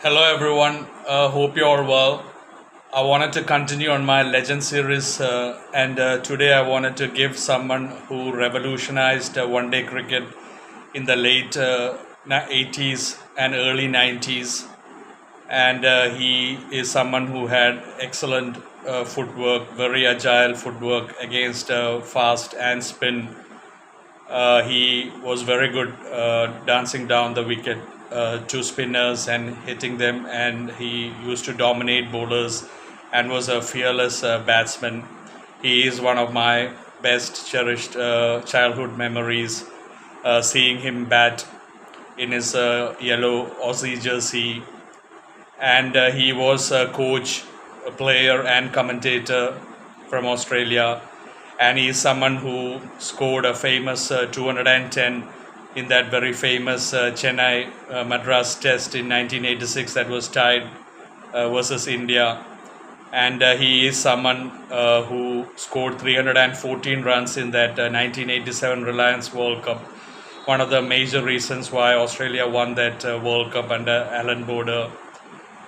Hello everyone, hope you're all well. I wanted to continue on my legend series, and today I wanted to give someone who revolutionized one day cricket in the late 80s and early 90s. And he is someone who had excellent footwork, very agile footwork against fast and spin. He was very good dancing down the wicket to spinners and hitting them, and he used to dominate bowlers and was a fearless batsman. He is one of my best cherished childhood memories, seeing him bat in his yellow Aussie jersey. And he was a coach, a player, and commentator from Australia. And he is someone who scored a famous 210 in that very famous Chennai Madras test in 1986 that was tied versus India. And he is someone who scored 314 runs in that 1987 Reliance World Cup. One of the major reasons why Australia won that World Cup under Alan Border.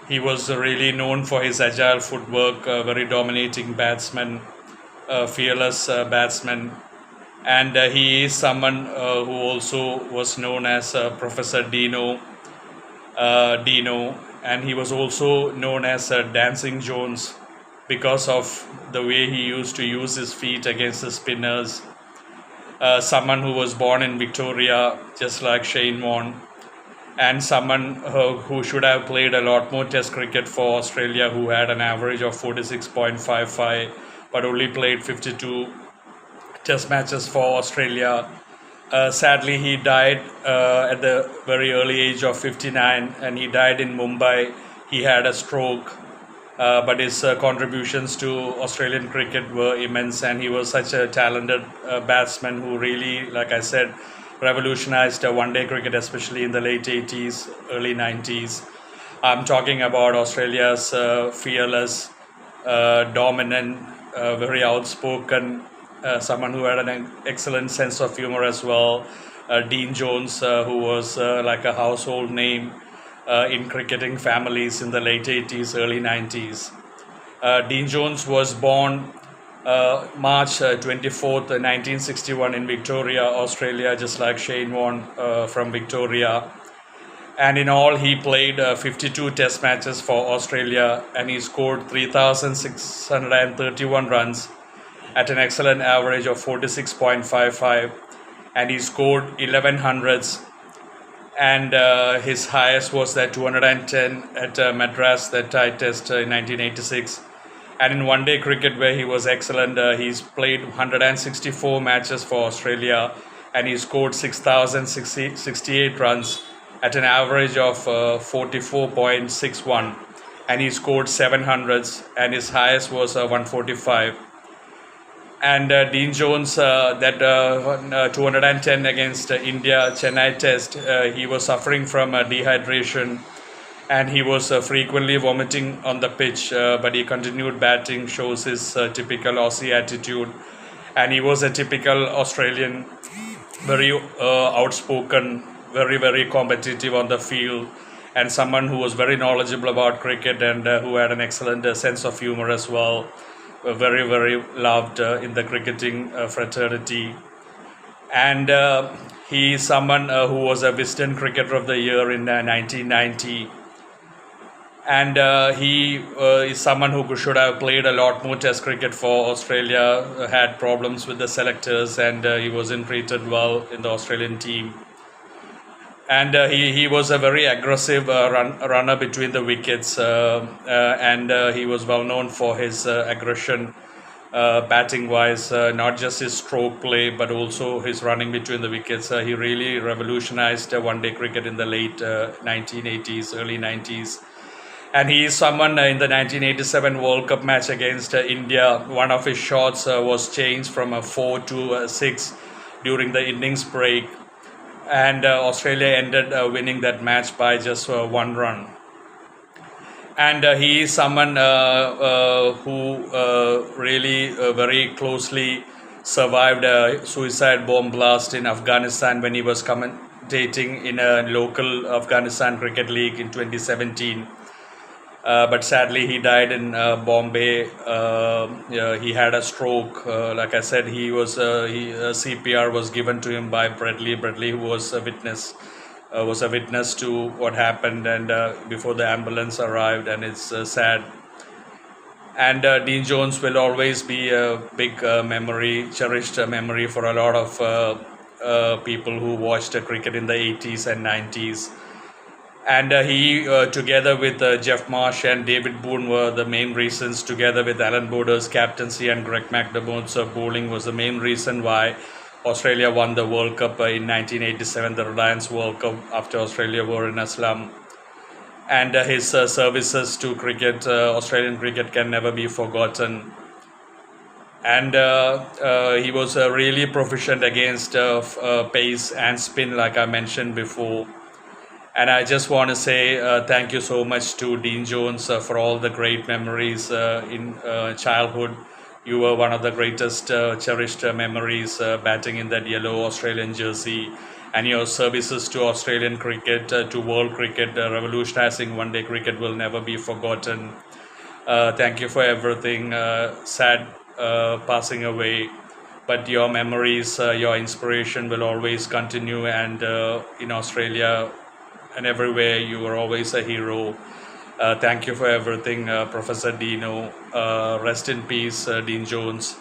He was really known for his agile footwork, very dominating batsman, fearless batsman, and he is someone who also was known as Professor Deano, and he was also known as Dancing Jones because of the way he used to use his feet against the spinners. Someone who was born in Victoria, just like Shane Warne, and someone who should have played a lot more Test cricket for Australia, who had an average of 46.55 but only played 52 Test matches for Australia. Sadly, he died at the very early age of 59, and he died in Mumbai. He had a stroke, but his contributions to Australian cricket were immense, and he was such a talented batsman who really, like I said, revolutionized one day cricket, especially in the late 80s, early 90s. I'm talking about Australia's fearless, dominant, very outspoken, someone who had an excellent sense of humor as well. Dean Jones, who was like a household name in cricketing families in the late 80s, early 90s. Dean Jones was born March 24th, 1961 in Victoria, Australia, just like Shane Warne from Victoria. And in all, he played 52 Test matches for Australia, and he scored 3,631 runs at an excellent average of 46.55, and he scored 11 hundreds, and his highest was that 210 at Madras, that tied test in 1986. And in one day cricket, where he was excellent, he's played 164 matches for Australia, and he scored 6,068 runs at an average of 44.61, and he scored 700s, and his highest was 145. And Dean Jones, that 210 against India Chennai test, he was suffering from dehydration, and he was frequently vomiting on the pitch, but he continued batting, shows his typical Aussie attitude. And he was a typical Australian, very outspoken, very, very competitive on the field, and someone who was very knowledgeable about cricket, and who had an excellent sense of humor as well. Very, very loved in the cricketing fraternity. And he is someone who was a Wisden Cricketer of the Year in 1990. And he is someone who should have played a lot more Test cricket for Australia, had problems with the selectors, and he wasn't treated well in the Australian team. And he was a very aggressive runner between the wickets, and he was well known for his aggression batting wise, not just his stroke play, but also his running between the wickets. He really revolutionized one day cricket in the late 1980s, early 90s. And he is someone in the 1987 World Cup match against India. One of his shots was changed from a 4 to a 6 during the innings break, and Australia ended winning that match by just 1 run. And he is someone who really very closely survived a suicide bomb blast in Afghanistan when he was dating in a local Afghanistan cricket league in 2017. But sadly, he died in Bombay. Yeah, he had a stroke. Like I said, CPR was given to him by Bradley. Bradley, who was a witness to what happened, and before the ambulance arrived, and it's sad. And Dean Jones will always be a big memory, cherished memory for a lot of people who watched cricket in the 80s and 90s. And he, together with Jeff Marsh and David Boone, were the main reasons, together with Alan Border's captaincy and Greg McDermott's bowling, was the main reason why Australia won the World Cup in 1987, the Reliance World Cup, after Australia were in a slum. And his services to cricket, Australian cricket, can never be forgotten. And he was really proficient against pace and spin, like I mentioned before. And I just want to say thank you so much to Dean Jones for all the great memories in childhood. You were one of the greatest cherished memories batting in that yellow Australian jersey. And your services to Australian cricket, to world cricket, revolutionizing one day cricket, will never be forgotten. Thank you for everything. Sad passing away, but your memories, your inspiration will always continue. And in Australia and everywhere, you were always a hero. Thank you for everything, Professor Deano. Rest in peace, Dean Jones.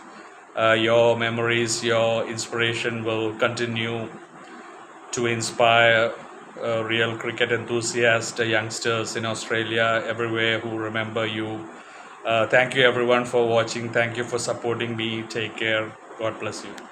Your memories, your inspiration will continue to inspire real cricket enthusiasts, youngsters in Australia, everywhere, who remember you. Thank you everyone for watching. Thank you for supporting me. Take care. God bless you.